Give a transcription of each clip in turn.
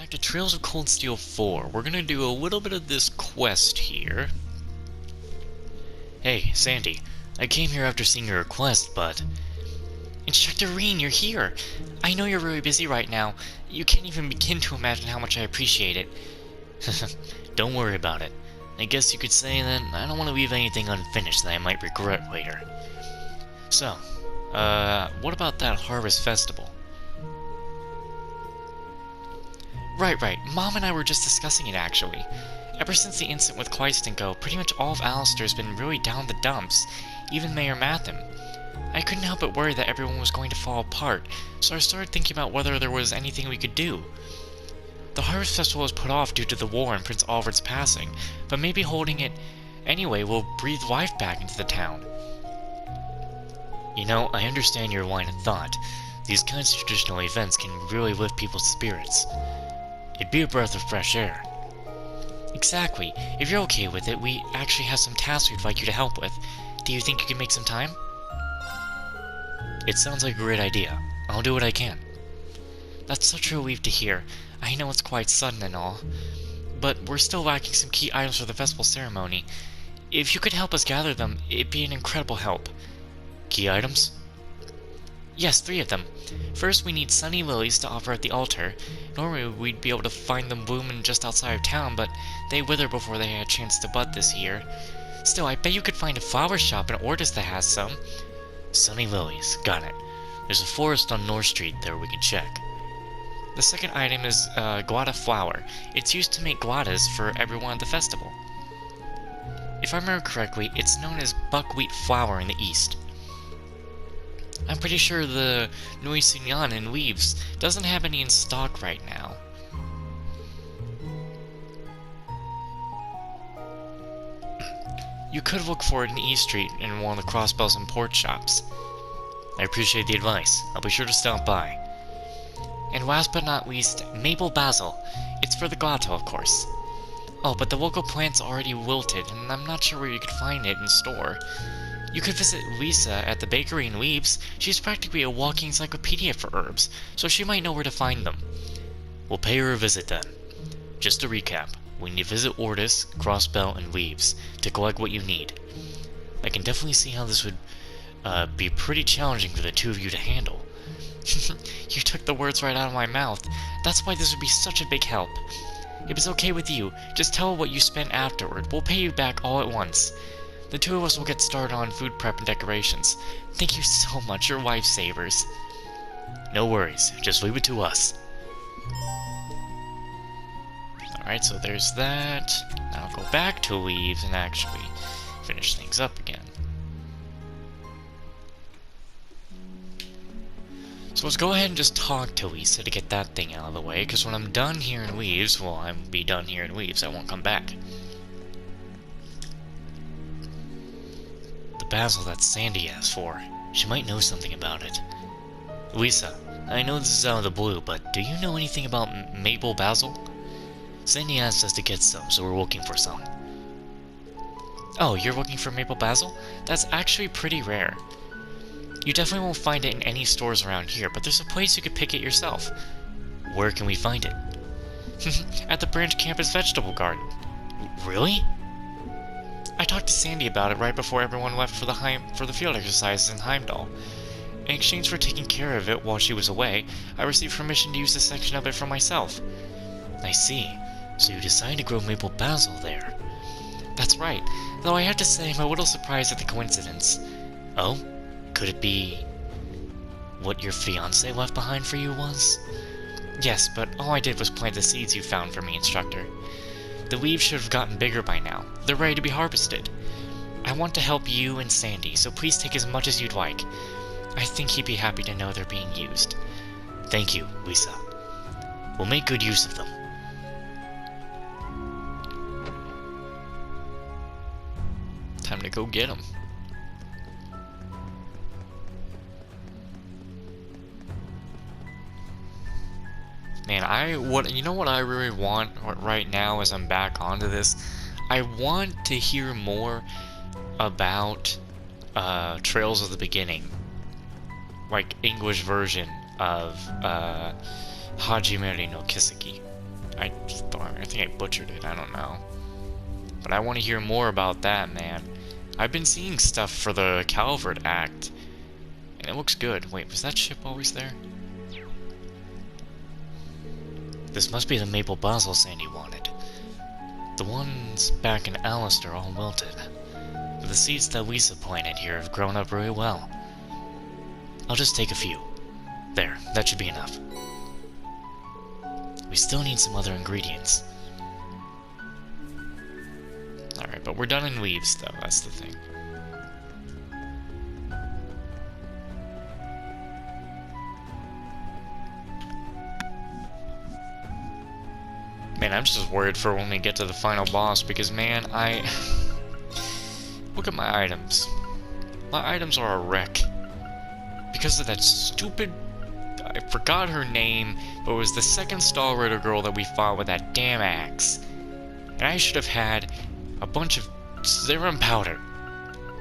back to Trails of Cold Steel 4. We're gonna do a little bit of this quest here. Hey, Sandy. I came here after seeing your request, but... Instructor Reen, you're here! I know you're really busy right now. You can't even begin to imagine how much I appreciate it. Don't worry about it. I guess you could say that I don't want to leave anything unfinished that I might regret later. So, what about that Harvest Festival? Right. Mom and I were just discussing it, actually. Ever since the incident with Quaistinko, pretty much all of Alistair's been really down the dumps, even Mayor Matham. I couldn't help but worry that everyone was going to fall apart, so I started thinking about whether there was anything we could do. The Harvest Festival was put off due to the war and Prince Alfred's passing, but maybe holding it anyway will breathe life back into the town. You know, I understand your line of thought. These kinds of traditional events can really lift people's spirits. It'd be a breath of fresh air. Exactly. If you're okay with it, we actually have some tasks we'd like you to help with. Do you think you can make some time? It sounds like a great idea. I'll do what I can. That's such a relief to hear. I know it's quite sudden and all, but we're still lacking some key items for the festival ceremony. If you could help us gather them, it'd be an incredible help. Key items? Yes, 3 of them. First, we need sunny lilies to offer at the altar. Normally, we'd be able to find them blooming just outside of town, but they wither before they had a chance to bud this year. Still, I bet you could find a flower shop in Ortis that has some. Sunny lilies, got it. There's a florist on North Street there we can check. The second item is Guadal Flower. It's used to make guadas for everyone at the festival. If I remember correctly, it's known as buckwheat flour in the east. I'm pretty sure the Nui Sunyan in Leaves doesn't have any in stock right now. You could look for it in East Street in one of the Crossbells and Port shops. I appreciate the advice. I'll be sure to stop by. And last but not least, Maple Basil. It's for the grotto, of course. Oh, but the local plant's already wilted, and I'm not sure where you could find it in store. You could visit Lisa at the bakery in Leaves. She's practically a walking encyclopedia for herbs, so she might know where to find them. We'll pay her a visit then. Just to recap, we need to visit Ortis, Crossbell, and Leaves to collect what you need. I can definitely see how this would be pretty challenging for the two of you to handle. You took the words right out of my mouth. That's why this would be such a big help. If it's okay with you, just tell what you spent afterward. We'll pay you back all at once. The two of us will get started on food prep and decorations. Thank you so much, you're lifesavers. No worries, just leave it to us. Alright, so there's that. Now I'll go back to Leaves and actually finish things up again. So let's go ahead and just talk to Lisa to get that thing out of the way, because when I'm done here in Leaves, well, I'll be done here in Leaves, I won't come back. The Basil that Sandy asked for. She might know something about it. Lisa, I know this is out of the blue, but do you know anything about Maple Basil? Sandy asked us to get some, so we're looking for some. Oh, you're looking for Maple Basil? That's actually pretty rare. You definitely won't find it in any stores around here, but there's a place you could pick it yourself. Where can we find it? At the Branch Campus Vegetable Garden. Really? I talked to Sandy about it right before everyone left for the field exercises in Heimdall. In exchange for taking care of it while she was away, I received permission to use a section of it for myself. I see. So you decided to grow Maple Basil there. That's right, though I have to say I'm a little surprised at the coincidence. Oh? Could it be what your fiancé left behind for you was? Yes, but all I did was plant the seeds you found for me, Instructor. The leaves should have gotten bigger by now. They're ready to be harvested. I want to help you and Sandy, so please take as much as you'd like. I think he'd be happy to know they're being used. Thank you, Lisa. We'll make good use of them. Time to go get them. Man, you know what I really want right now as I'm back onto this? I want to hear more about Trails of the Beginning. Like, English version of Hajime no Kiseki. I think I butchered it, I don't know. But I want to hear more about that, man. I've been seeing stuff for the Calvert Act, and it looks good. Wait, was that ship always there? This must be the maple basil Sandy wanted. The ones back in Alistair all wilted. But the seeds that Lisa planted here have grown up really well. I'll just take a few. There, that should be enough. We still need some other ingredients. Alright, but we're done in leaves, though, that's the thing. Man, I'm just worried for when we get to the final boss, because, man, Look at my items. My items are a wreck. Because of that stupid... I forgot her name, but it was the second Star Rider girl that we fought with that damn axe. And I should have had a bunch of serum powder.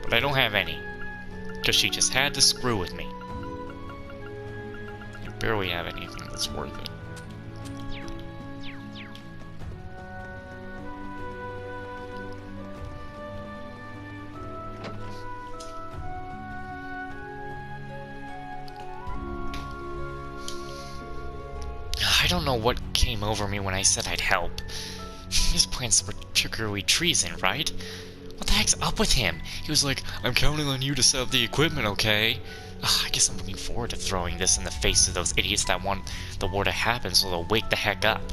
But I don't have any. Because she just had to screw with me. I barely have anything that's worth it. I don't know what came over me when I said I'd help. His plans were particularly treason, right? What the heck's up with him? He was like, I'm counting on you to set up the equipment, okay? I guess I'm looking forward to throwing this in the face of those idiots that want the war to happen so they'll wake the heck up.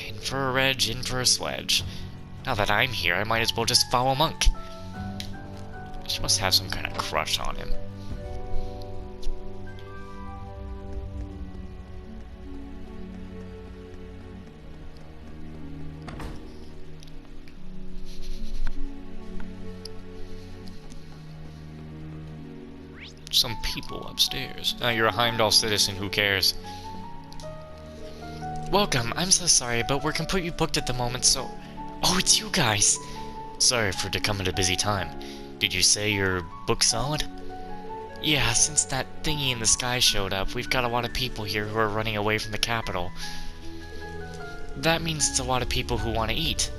In for a reg, in for a sledge. Now that I'm here, I might as well just follow Monk. She must have some kind of crush on him. Some people upstairs. You're a Heimdall citizen, who cares? Welcome, I'm so sorry, but we're completely booked at the moment, so... Oh, it's you guys! Sorry for to come at a busy time. Did you say you're booked solid? Yeah, since that thingy in the sky showed up, we've got a lot of people here who are running away from the capital. That means it's a lot of people who want to eat.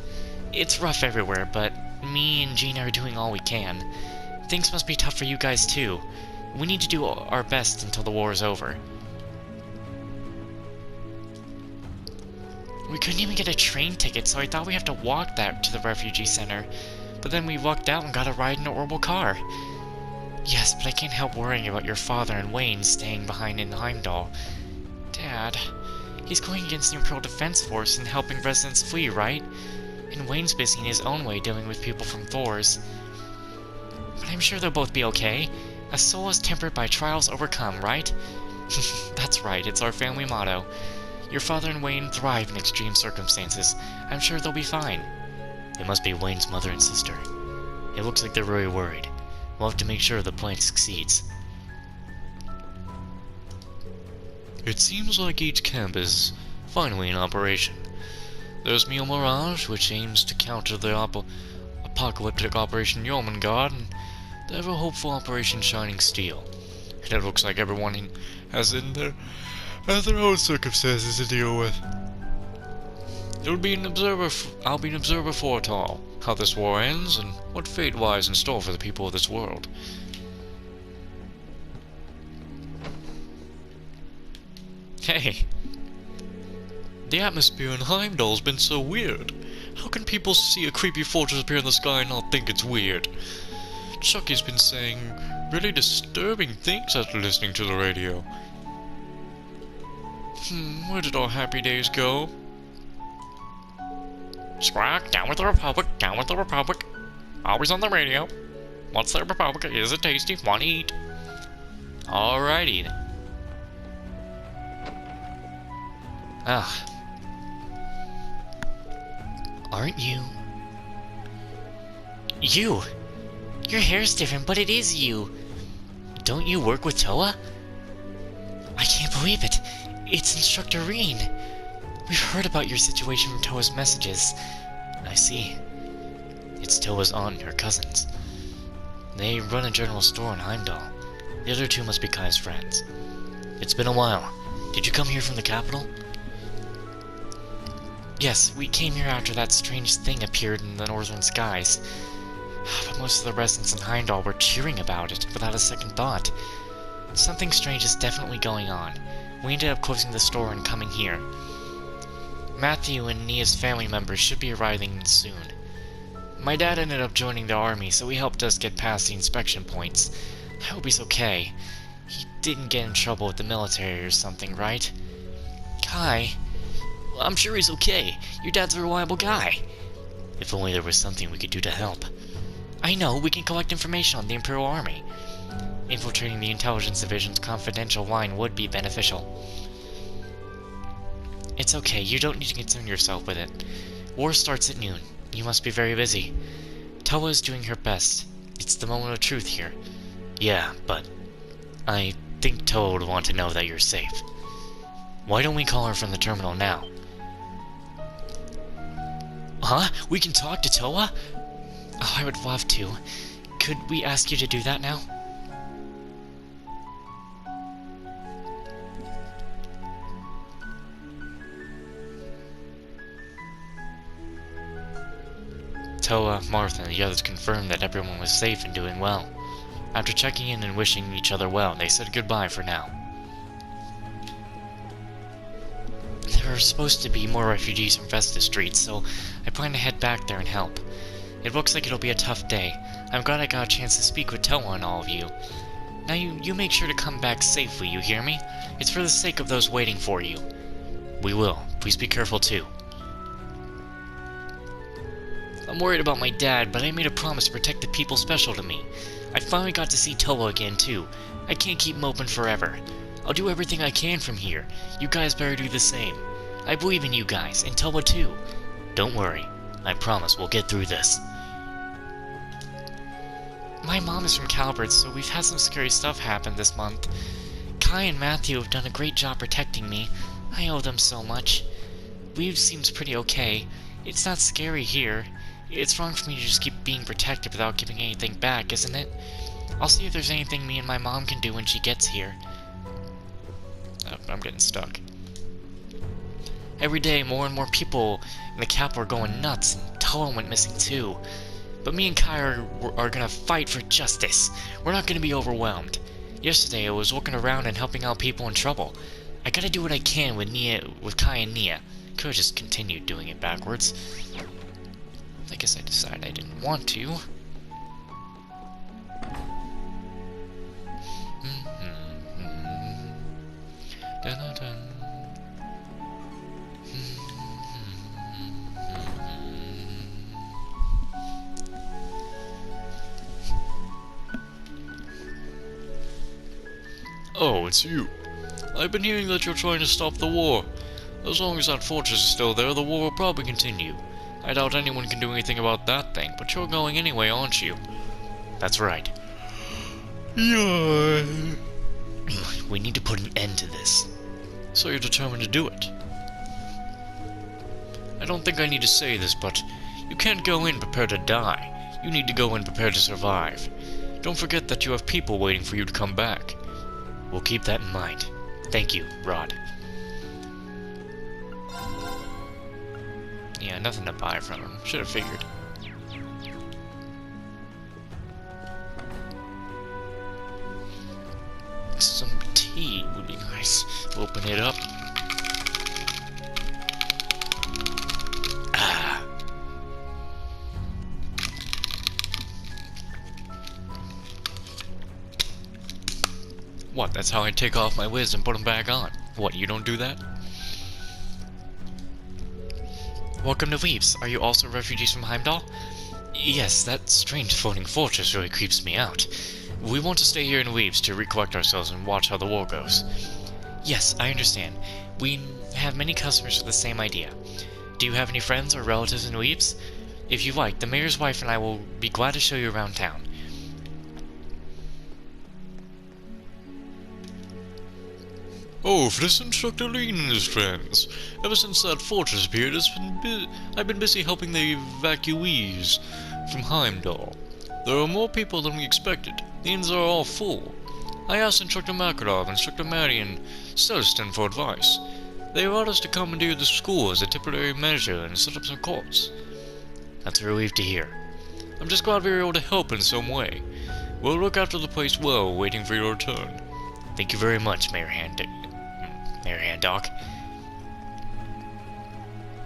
It's rough everywhere, but me and Gina are doing all we can. Things must be tough for you guys, too. We need to do our best until the war is over. We couldn't even get a train ticket, so I thought we have to walk that to the refugee center. But then we walked out and got a ride in an orbital car. Yes, but I can't help worrying about your father and Wayne staying behind in Heimdall. Dad, he's going against the Imperial Defense Force and helping residents flee, right? And Wayne's busy in his own way dealing with people from Thor's. But I'm sure they'll both be okay. A soul is tempered by trials overcome, right? That's right, it's our family motto. Your father and Wayne thrive in extreme circumstances. I'm sure they'll be fine. It must be Wayne's mother and sister. It looks like they're really worried. We'll have to make sure the plan succeeds. It seems like each camp is finally in operation. There's Mule Mirage, which aims to counter the apocalyptic Operation Jormungand, and the ever-hopeful Operation Shining Steel. And it looks like everyone has their own circumstances to deal with. I'll be an observer for it all, how this war ends, and what fate lies in store for the people of this world. Hey! The atmosphere in Heimdall's been so weird. How can people see a creepy fortress appear in the sky and not think it's weird? Chucky's been saying really disturbing things after listening to the radio. Where did our happy days go? Squawk, down with the Republic, down with the Republic. Always on the radio. What's the Republic? Is it tasty? Want to eat? Alrighty then. Aren't you? You! Your hair's different, but it is you! Don't you work with Toa? I can't believe it! It's Instructor Reen! We've heard about your situation from Toa's messages. I see. It's Toa's aunt and her cousins. They run a general store in Heimdall. The other two must be Kai's friends. It's been a while. Did you come here from the capital? Yes, we came here after that strange thing appeared in the northern skies. But most of the residents in Heimdall were cheering about it, without a second thought. Something strange is definitely going on. We ended up closing the store and coming here. Matthew and Nia's family members should be arriving soon. My dad ended up joining the army, so he helped us get past the inspection points. I hope he's okay. He didn't get in trouble with the military or something, right? Kai? Well, I'm sure he's okay. Your dad's a reliable guy. If only there was something we could do to help. I know, we can collect information on the Imperial Army. Infiltrating the Intelligence Division's confidential line would be beneficial. It's okay, you don't need to concern yourself with it. War starts at noon. You must be very busy. Toa is doing her best. It's the moment of truth here. Yeah, but I think Toa would want to know that you're safe. Why don't we call her from the terminal now? Huh? We can talk to Toa? Oh, I would love to. Could we ask you to do that now? Toa, Martha, and the others confirmed that everyone was safe and doing well. After checking in and wishing each other well, they said goodbye for now. There are supposed to be more refugees from Vesta Street, so I plan to head back there and help. It looks like it'll be a tough day. I'm glad I got a chance to speak with Toa and all of you. Now you make sure to come back safely, you hear me? It's for the sake of those waiting for you. We will. Please be careful too. I'm worried about my dad, but I made a promise to protect the people special to me. I finally got to see Toa again too. I can't keep moping forever. I'll do everything I can from here. You guys better do the same. I believe in you guys, and Toa too. Don't worry. I promise we'll get through this. My mom is from Calvert, so we've had some scary stuff happen this month. Kai and Matthew have done a great job protecting me. I owe them so much. Weave seems pretty okay. It's not scary here. It's wrong for me to just keep being protected without giving anything back, isn't it? I'll see if there's anything me and my mom can do when she gets here. Oh, I'm getting stuck. Every day, more and more people in the capital are going nuts, and Toa went missing too. But me and Kai are gonna fight for justice. We're not gonna be overwhelmed. Yesterday, I was looking around and helping out people in trouble. I gotta do what I can with Kai and Nia. Could've just continued doing it backwards. I guess I decided I didn't want to. Oh, it's you. I've been hearing that you're trying to stop the war. As long as that fortress is still there, the war will probably continue. I doubt anyone can do anything about that thing, but you're going anyway, aren't you? That's right. Yeah. We need to put an end to this. So you're determined to do it? I don't think I need to say this, but you can't go in prepared to die. You need to go in prepared to survive. Don't forget that you have people waiting for you to come back. We'll keep that in mind. Thank you, Rod. Yeah, nothing to buy from him. Should have figured. Some tea would be nice. Open it up. Ah. What, that's how I take off my lids and put them back on? What, you don't do that? Welcome to Weeps. Are you also refugees from Heimdall? Yes, that strange floating fortress really creeps me out. We want to stay here in Weeps to recollect ourselves and watch how the war goes. Yes, I understand. We have many customers with the same idea. Do you have any friends or relatives in Weeps? If you like, the mayor's wife and I will be glad to show you around town. Oh, for this Instructor Lean and his friends. Ever since that fortress appeared, I've been busy helping the evacuees from Heimdall. There are more people than we expected. The inns are all full. I asked Instructor Makarov, Instructor Maddie, and Celestin for advice. They allowed us to commandeer the school as a temporary measure and set up some courts. That's a relief to hear. I'm just glad we were able to help in some way. We'll look after the place well, waiting for your return. Thank you very much, Mayor Hancock.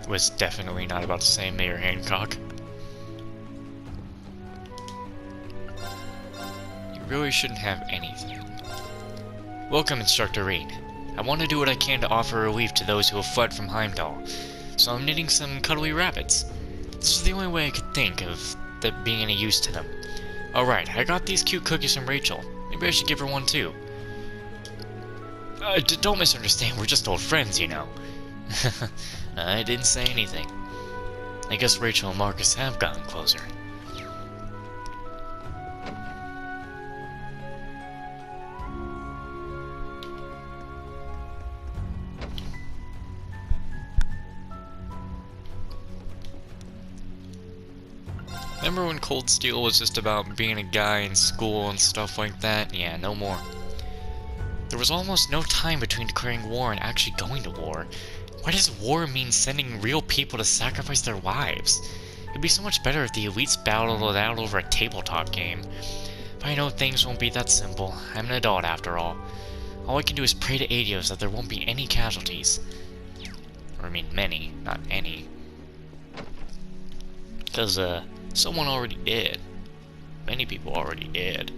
Was definitely not about to say Mayor Hancock. You really shouldn't have anything. Welcome, Instructor Reed. I want to do what I can to offer relief to those who have fled from Heimdall, so I'm knitting some cuddly rabbits. This is the only way I could think of that being any use to them. Alright, I got these cute cookies from Rachel. Maybe I should give her one too. Don't misunderstand, we're just old friends, you know. I didn't say anything. I guess Rachel and Marcus have gotten closer. Remember when Cold Steel was just about being a guy in school and stuff like that? Yeah, no more. There was almost no time between declaring war and actually going to war. Why does war mean sending real people to sacrifice their lives? It'd be so much better if the elites battled it out over a tabletop game. But I know things won't be that simple. I'm an adult after all. All I can do is pray to Adios that there won't be any casualties. Or I mean many, not any. Because, someone already did. Many people already did.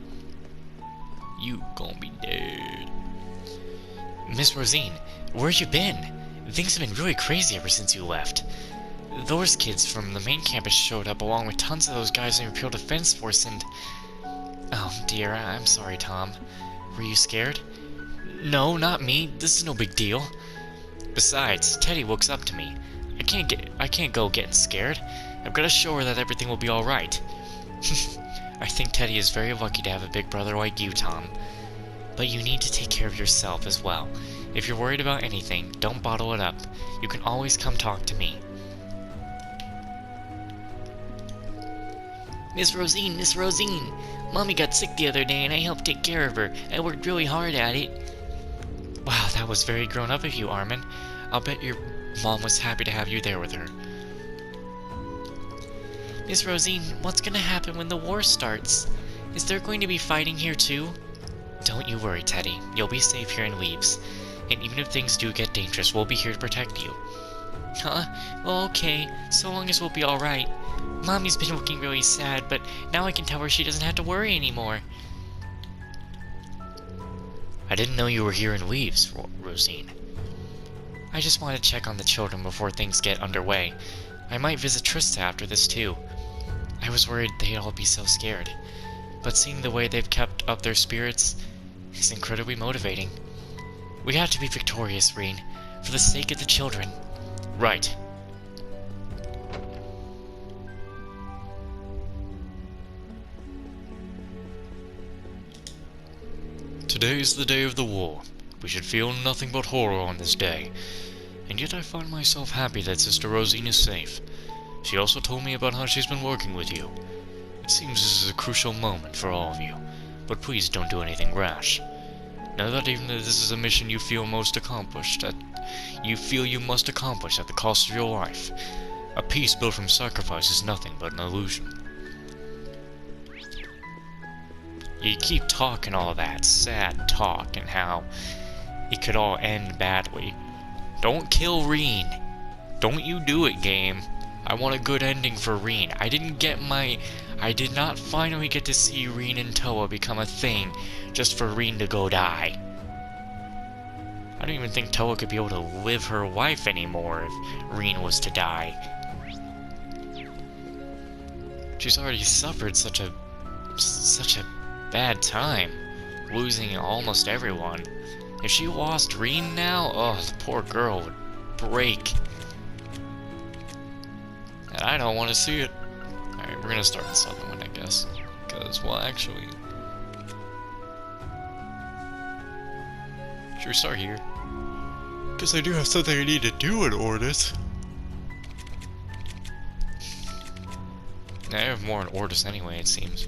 You gonna be dead. Miss Rosine, where you been? Things have been really crazy ever since you left. Those kids from the main campus showed up along with tons of those guys in the Imperial Defense Force and... Oh dear, I'm sorry, Tom. Were you scared? No, not me. This is no big deal. Besides, Teddy looks up to me. I can't go getting scared. I've got to show her that everything will be alright. I think Teddy is very lucky to have a big brother like you, Tom. But you need to take care of yourself as well. If you're worried about anything, don't bottle it up. You can always come talk to me. Miss Rosine! Mommy got sick the other day and I helped take care of her. I worked really hard at it. Wow, that was very grown up of you, Armin. I'll bet your mom was happy to have you there with her. Miss Rosine, what's gonna happen when the war starts? Is there going to be fighting here too? Don't you worry, Teddy. You'll be safe here in Leaves. And even if things do get dangerous, we'll be here to protect you. Huh? Well, okay. So long as we'll be alright. Mommy's been looking really sad, but now I can tell her she doesn't have to worry anymore. I didn't know you were here in Leaves, Rosine. I just want to check on the children before things get underway. I might visit Trista after this too. I was worried they'd all be so scared. But seeing the way they've kept up their spirits is incredibly motivating. We have to be victorious, Reen, for the sake of the children. Right. Today is the day of the war. We should feel nothing but horror on this day. And yet I find myself happy that Sister Rosine is safe. She also told me about how she's been working with you. It seems this is a crucial moment for all of you, but please don't do anything rash. Know that even if this is a mission you feel most accomplished, that you feel you must accomplish at the cost of your life. A peace built from sacrifice is nothing but an illusion. You keep talking all that sad talk and how it could all end badly. Don't kill Reen. Don't you do it, game. I want a good ending for Reen. I did not finally get to see Reen and Toa become a thing just for Reen to go die. I don't even think Toa could be able to live her life anymore if Reen was to die. She's already suffered such a bad time, losing almost everyone. If she lost Reen now, oh, the poor girl would break. And I don't want to see it. Alright, we're gonna start this other one, I guess. Because, well, actually... should we start here? Because I do have something I need to do in Ordis. I have more in Ordis anyway, it seems.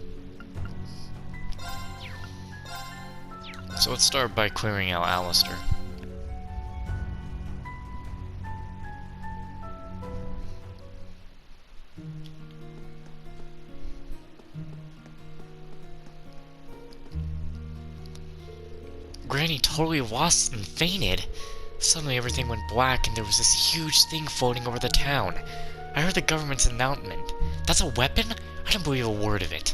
So let's start by clearing out Alistair. Granny totally lost and fainted. Suddenly everything went black and there was this huge thing floating over the town. I heard the government's announcement. That's a weapon? I don't believe a word of it.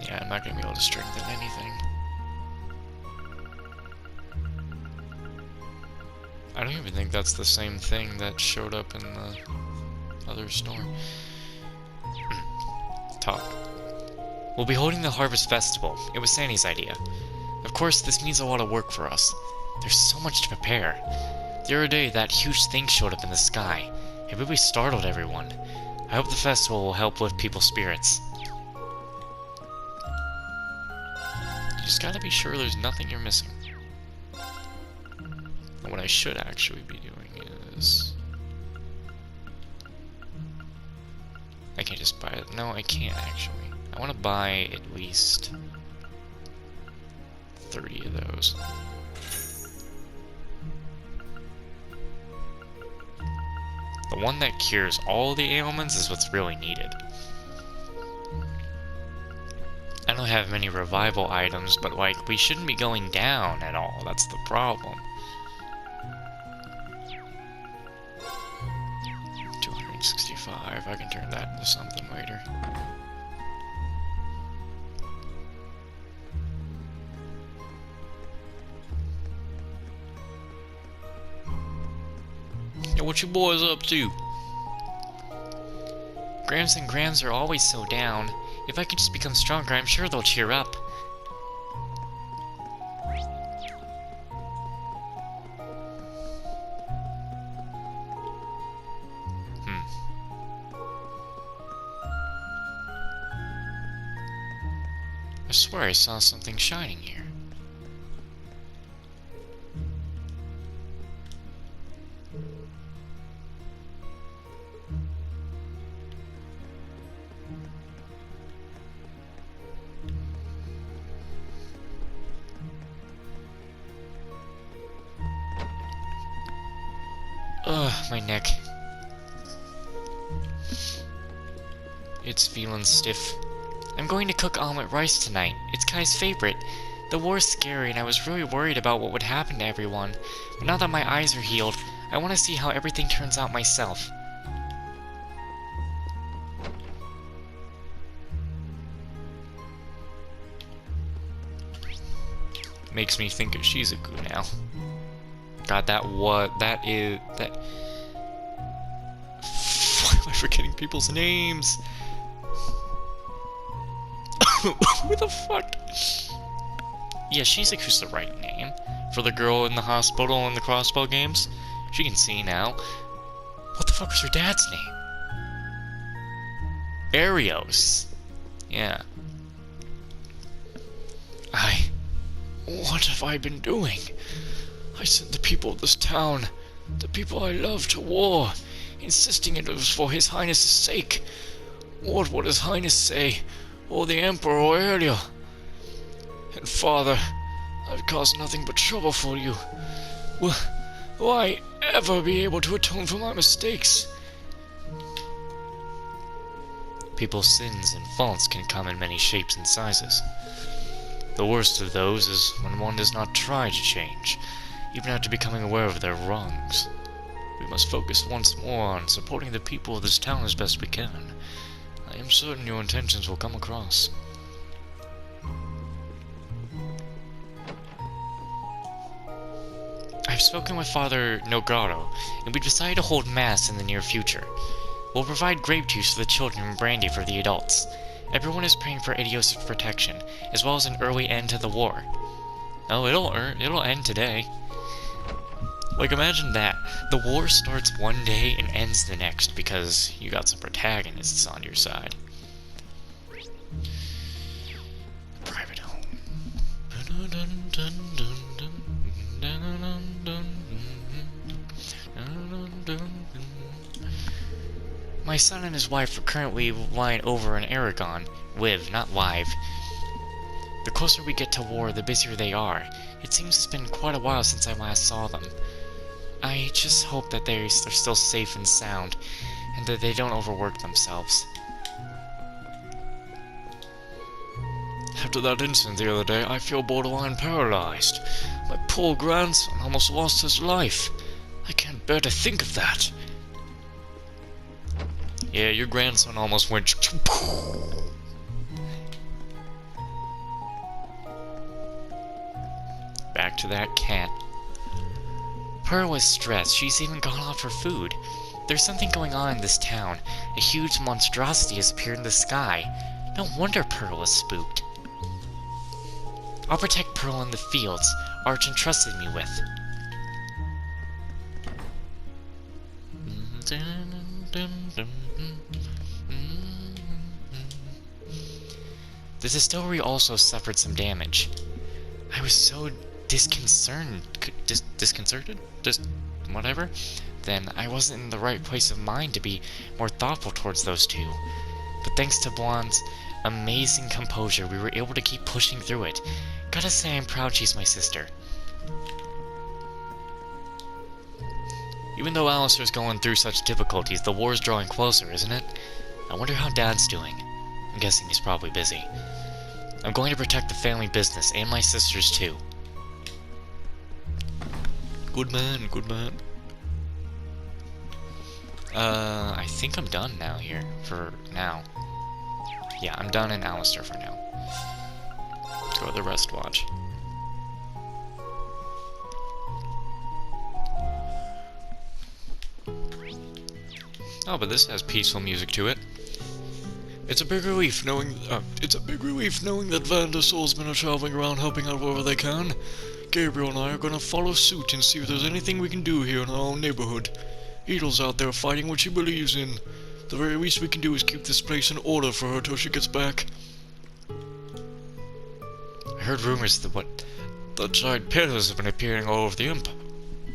Yeah, I'm not gonna be able to strengthen anything. I don't even think that's the same thing that showed up in the other store. Talk. We'll be holding the Harvest Festival. It was Sandy's idea. Of course, this means a lot of work for us. There's so much to prepare. The other day, that huge thing showed up in the sky. It really startled everyone. I hope the festival will help lift people's spirits. You just gotta be sure there's nothing you're missing. And what I should actually be doing is... I can't just buy it. No, I can't actually. I want to buy at least 30 of those. The one that cures all the ailments is what's really needed. I don't have many revival items, but like, we shouldn't be going down at all. That's the problem. 265, I can turn that into something later. Yeah, what you boys up to? Grams and Grams are always so down. If I could just become stronger, I'm sure they'll cheer up. I swear I saw something shining here. Ugh, my neck. It's feeling stiff. I'm going to cook omelet rice tonight. It's Kai's favorite. The war's scary and I was really worried about what would happen to everyone. But now that my eyes are healed, I want to see how everything turns out myself. Makes me think of Shizuku now. God, that is... Why am I forgetting people's names? Who the fuck? Yeah, Shizuku's the right name. For the girl in the hospital in the crossbow games. She can see now. What the fuck was her dad's name? Arios. Yeah. What have I been doing? I sent the people of this town, the people I love, to war, insisting it was for His Highness's sake. What would His Highness say? Or the Emperor or earlier? And Father, I've caused nothing but trouble for you. Will I ever be able to atone for my mistakes? People's sins and faults can come in many shapes and sizes. The worst of those is when one does not try to change, even after becoming aware of their wrongs. We must focus once more on supporting the people of this town as best we can. I am certain your intentions will come across. I've spoken with Father Nogaro, and we decided to hold Mass in the near future. We'll provide grape juice for the children and brandy for the adults. Everyone is praying for Adios' protection, as well as an early end to the war. Oh, it'll end today. Like, imagine that. The war starts one day and ends the next because you got some protagonists on your side. Private home. My son and his wife are currently lying over in Aragon. Live, not live. The closer we get to war, the busier they are. It seems it's been quite a while since I last saw them. I just hope that they're still safe and sound, and that they don't overwork themselves. After that incident the other day, I feel borderline paralyzed. My poor grandson almost lost his life. I can't bear to think of that. Yeah, your grandson almost went... Back to that cat. Pearl is stressed. She's even gone off for food. There's something going on in this town. A huge monstrosity has appeared in the sky. No wonder Pearl is spooked. I'll protect Pearl in the fields Arch entrusted me with. The distillery also suffered some damage. I was so disconcerted? Whatever? Then I wasn't in the right place of mind to be more thoughtful towards those two. But thanks to Blonde's amazing composure, we were able to keep pushing through it. Gotta say I'm proud she's my sister. Even though Alistair's going through such difficulties, the war's drawing closer, isn't it? I wonder how Dad's doing. I'm guessing he's probably busy. I'm going to protect the family business, and my sisters too. Good man, good man. I think I'm done now here, for now. Yeah, I'm done in Alistair for now. Go to the rest watch. Oh, but this has peaceful music to it. It's a big relief knowing that Vanda swordsmen are traveling around helping out wherever they can. Gabriel and I are gonna follow suit and see if there's anything we can do here in our own neighborhood. Edel's out there fighting what she believes in. The very least we can do is keep this place in order for her till she gets back. I heard rumors that the giant pillars have been appearing all over the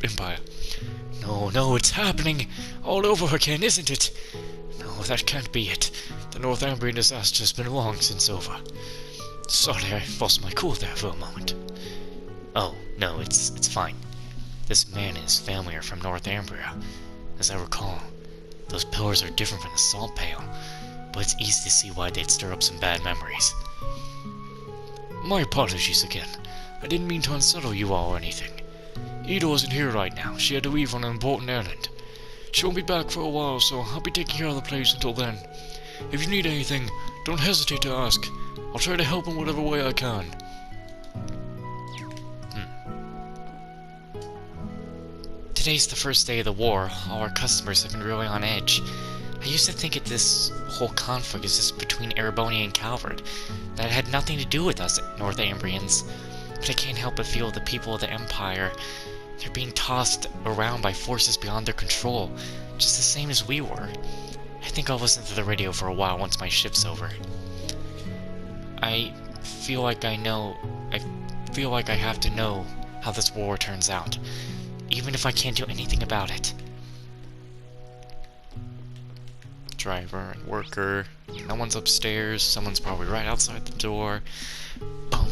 Empire. No, it's happening all over again, isn't it? No, that can't be it. The Northumbrian disaster's been long since over. Sorry, I lost my cool there for a moment. Oh, no, it's fine. This man and his family are from Northumbria. As I recall, those pillars are different from the salt pail, but it's easy to see why they'd stir up some bad memories. My apologies again. I didn't mean to unsettle you all or anything. Edel isn't here right now. She had to leave on an important errand. She won't be back for a while, so I'll be taking care of the place until then. If you need anything, don't hesitate to ask. I'll try to help in whatever way I can. Today's the first day of the war. All our customers have been really on edge. I used to think that this whole conflict is just between Ereboni and Calvard, that it had nothing to do with us Northumbrians. But I can't help but feel the people of the Empire, they're being tossed around by forces beyond their control, just the same as we were. I think I'll listen to the radio for a while once my shift's over. I feel like I have to know how this war turns out, even if I can't do anything about it. Driver and worker. No one's upstairs. Someone's probably right outside the door. Bum.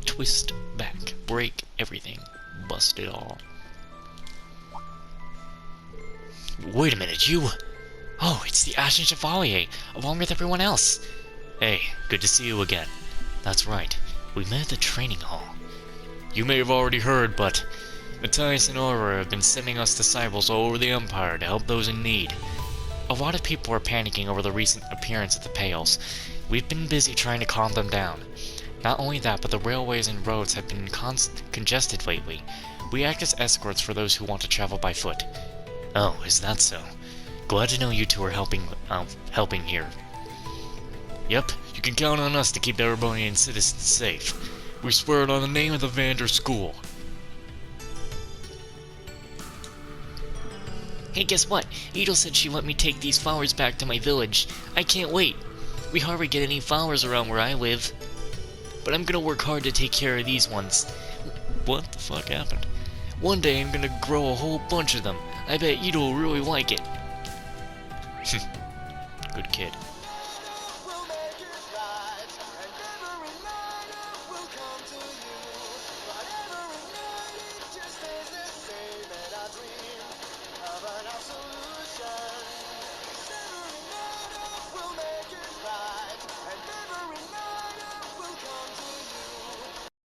Twist back. Break everything. Bust it all. Wait a minute, you... Oh, it's the Ashen Chevalier, along with everyone else. Hey, good to see you again. That's right. We met at the training hall. You may have already heard, but Matthias and Aurora have been sending us disciples all over the Empire to help those in need. A lot of people are panicking over the recent appearance of the Pales. We've been busy trying to calm them down. Not only that, but the railways and roads have been congested lately. We act as escorts for those who want to travel by foot. Oh, is that so? Glad to know you two are helping here. Yep, you can count on us to keep the Erebonian citizens safe. We swear it on the name of the Vander School. Hey, guess what? Edel said she'd let me take these flowers back to my village. I can't wait. We hardly get any flowers around where I live. But I'm gonna work hard to take care of these ones. What the fuck happened? One day I'm gonna grow a whole bunch of them. I bet Edel will really like it. Good kid.